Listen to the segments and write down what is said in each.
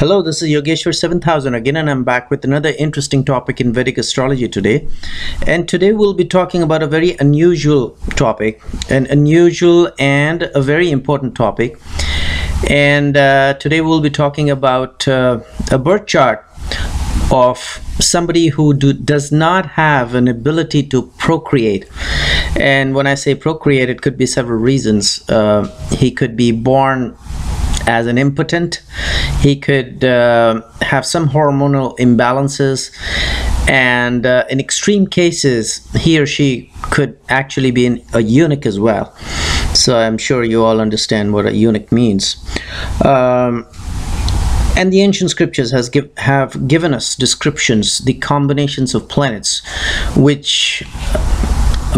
Hello, this is Yogeshwar 7000 again, and I'm back with another interesting topic in Vedic astrology today. And today we'll be talking about a very unusual topic, an unusual and a very important topic. And today we'll be talking about a birth chart of somebody who does not have an ability to procreate. And when I say procreate, it could be several reasons. He could be born as an impotent. He could have some hormonal imbalances, and in extreme cases he or she could actually be a eunuch as well. So I'm sure you all understand what a eunuch means. And the ancient scriptures have given us descriptions, the combinations of planets which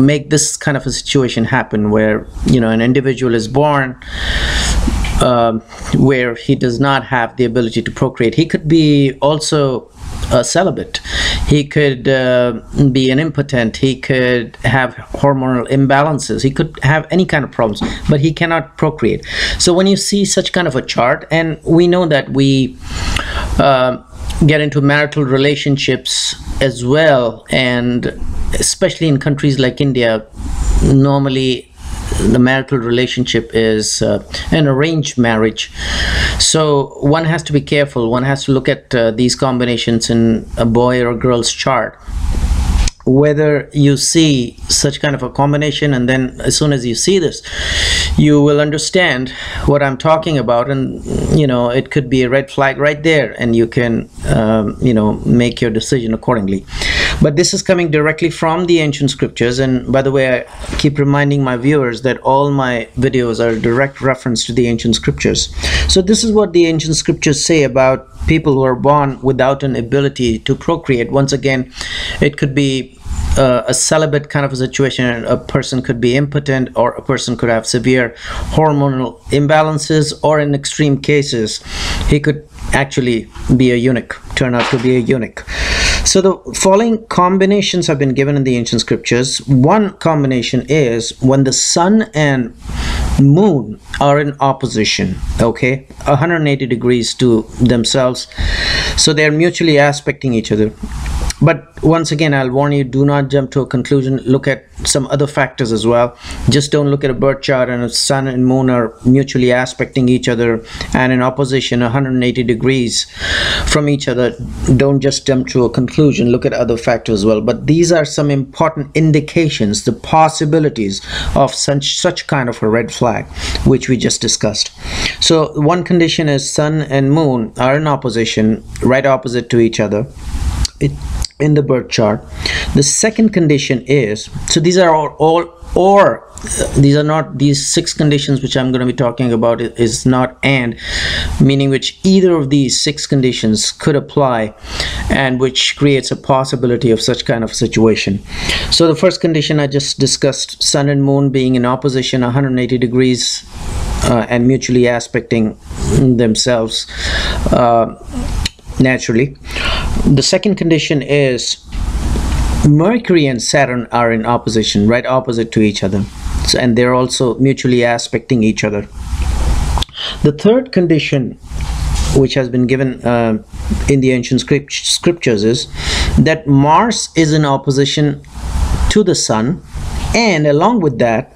make this kind of a situation happen, where an individual is born where he does not have the ability to procreate. He could be also a celibate. He could be an impotent. He could have hormonal imbalances. He could have any kind of problems, but he cannot procreate. So when you see such kind of a chart, and we know that we get into marital relationships as well, and especially in countries like India, normally the marital relationship is an arranged marriage. So one has to be careful. One has to look at these combinations in a boy or a girl's chart. Whether you see such kind of a combination, and then as soon as you see this, you will understand what I'm talking about, and it could be a red flag right there, and you can make your decision accordingly. But this is coming directly from the ancient scriptures. And by the way, I keep reminding my viewers that all my videos are a direct reference to the ancient scriptures. So this is what the ancient scriptures say about people who are born without an ability to procreate. Once again, it could be a celibate kind of a situation. A person could be impotent, or a person could have severe hormonal imbalances, or in extreme cases he could actually be a eunuch, turn out to be a eunuch. So the following combinations have been given in the ancient scriptures. One combination is when the sun and moon are in opposition, 180 degrees to themselves, so they're mutually aspecting each other. But once again, I'll warn you, do not jump to a conclusion. Look at some other factors as well. Just don't look at a birth chart and a sun and moon are mutually aspecting each other and in opposition 180 degrees from each other. Don't just jump to a conclusion. Look at other factors as well. But these are some important indications, the possibilities of such kind of a red flag, which we just discussed. So one condition is sun and moon are in opposition, right opposite to each other in the birth chart. The second condition is, so these are all these are not, these six conditions which I'm going to be talking about is not and, meaning which either of these six conditions could apply, and which creates a possibility of such kind of situation. So the first condition I just discussed, sun and moon being in opposition 180 degrees and mutually aspecting themselves naturally. The second condition is Mercury and Saturn are in opposition, right opposite to each other, and they're also mutually aspecting each other. The third condition which has been given in the ancient scriptures is that Mars is in opposition to the sun, and along with that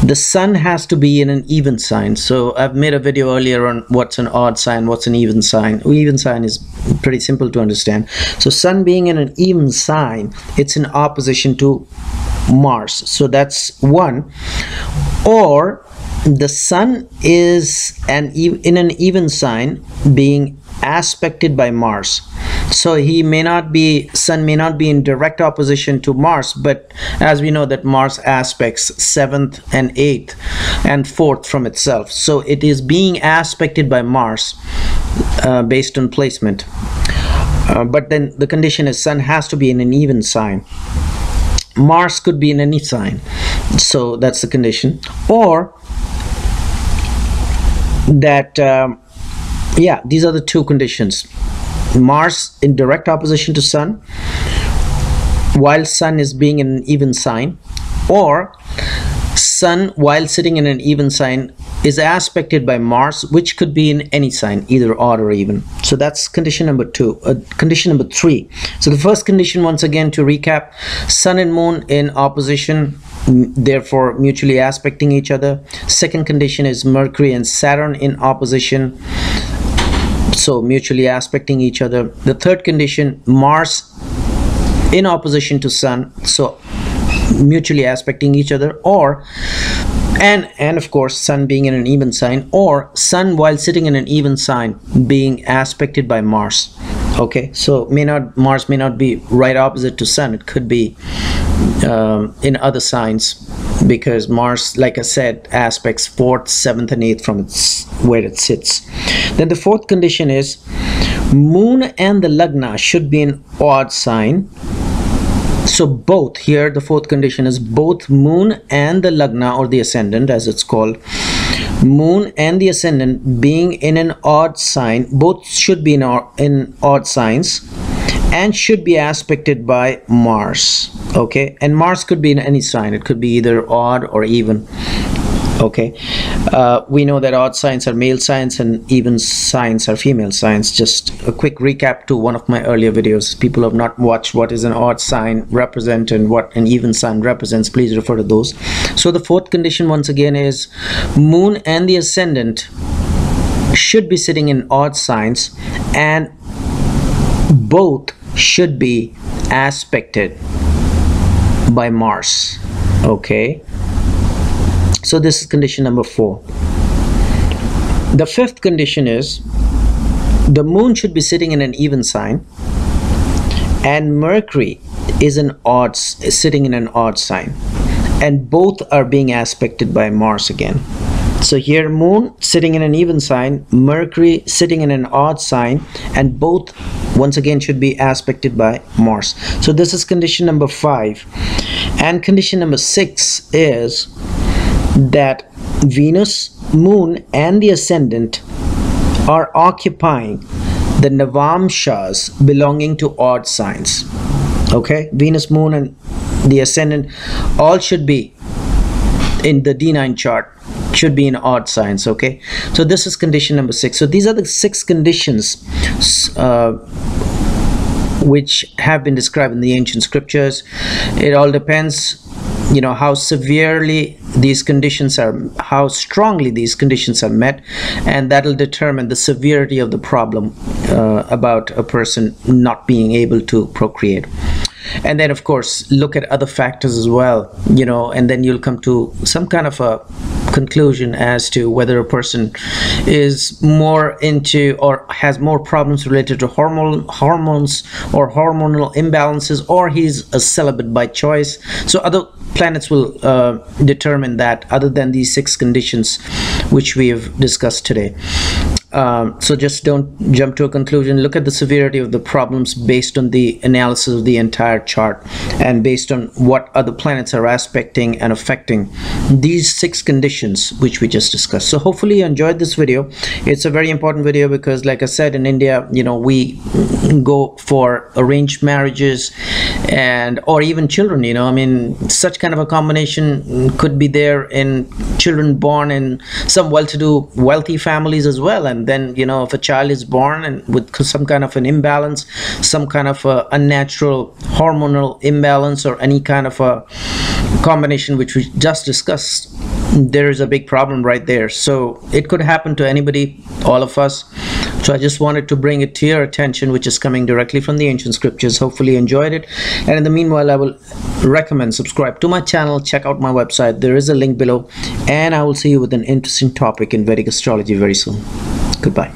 the sun has to be in an even sign. So I've made a video earlier on what's an odd sign, what's an even sign. Even sign is pretty simple to understand. So sun being in an even sign, it's in opposition to Mars. So that's one. Or the sun is in an even sign being aspected by Mars. So sun may not be in direct opposition to Mars, but as we know that Mars aspects 7th and 8th and 4th from itself. So it is being aspected by Mars based on placement. But then the condition is sun has to be in an even sign. Mars could be in any sign. So that's the condition. Or that, these are the two conditions. Mars in direct opposition to sun while sun is being in an even sign, or sun while sitting in an even sign is aspected by Mars, which could be in any sign, either odd or even. So that's condition number 2. Condition number 3. So the first condition, once again to recap, Sun and Moon in opposition, therefore mutually aspecting each other. Second condition is Mercury and Saturn in opposition, so mutually aspecting each other. The third condition, Mars in opposition to Sun, so mutually aspecting each other, or and of course Sun being in an even sign, or Sun while sitting in an even sign being aspected by Mars. Okay, so Mars may not be right opposite to Sun. It could be in other signs, because Mars, like I said, aspects 4th, 7th and 8th from where it sits. Then the fourth condition is Moon and the Lagna should be an odd sign. So both, here the fourth condition is both Moon and the Lagna, or the ascendant as it's called, Moon and the ascendant being in an odd sign, both should be in odd signs and should be aspected by Mars. Okay, and Mars could be in any sign. It could be either odd or even. Okay, we know that odd signs are male signs and even signs are female signs. Just a quick recap to one of my earlier videos. People have not watched what is an odd sign represent and what an even sign represents, please refer to those. So the fourth condition once again is Moon and the ascendant should be sitting in odd signs and both should be aspected by Mars. Okay, so this is condition number 4. The fifth condition is the Moon should be sitting in an even sign and Mercury is sitting in an odd sign, and both are being aspected by Mars again. So here Moon sitting in an even sign, Mercury sitting in an odd sign, and both once again should be aspected by Mars. So this is condition number 5. And condition number 6 is that Venus, Moon and the ascendant are occupying the Navamshas belonging to odd signs. Okay, Venus, Moon and the ascendant all should be in the D9 chart, should be in odd signs. Okay, so this is condition number 6. So these are the 6 conditions which have been described in the ancient scriptures. It all depends, you know, how severely these conditions are, how strongly these conditions are met, and that will determine the severity of the problem about a person not being able to procreate. And then of course look at other factors as well, you know, and then you'll come to some kind of a conclusion as to whether a person is more into or has more problems related to hormones or hormonal imbalances, or he's a celibate by choice. So other planets will determine that, other than these 6 conditions which we have discussed today. So just don't jump to a conclusion. Look at the severity of the problems based on the analysis of the entire chart and based on what other planets are aspecting and affecting these 6 conditions which we just discussed. So hopefully you enjoyed this video. It's a very important video because, like I said, in India, you know, we go for arranged marriages and or even children, you know, I mean, such kind of a combination could be there in children born in some well-to-do wealthy families as well. And then, you know, if a child is born and with some kind of an imbalance, some kind of a unnatural hormonal imbalance, or any kind of a combination which we just discussed, there is a big problem right there. So it could happen to anybody, all of us. So I just wanted to bring it to your attention, which is coming directly from the ancient scriptures. Hopefully you enjoyed it, and in the meanwhile I will recommend subscribe to my channel, check out my website, there is a link below, and I will see you with an interesting topic in Vedic astrology very soon. Goodbye.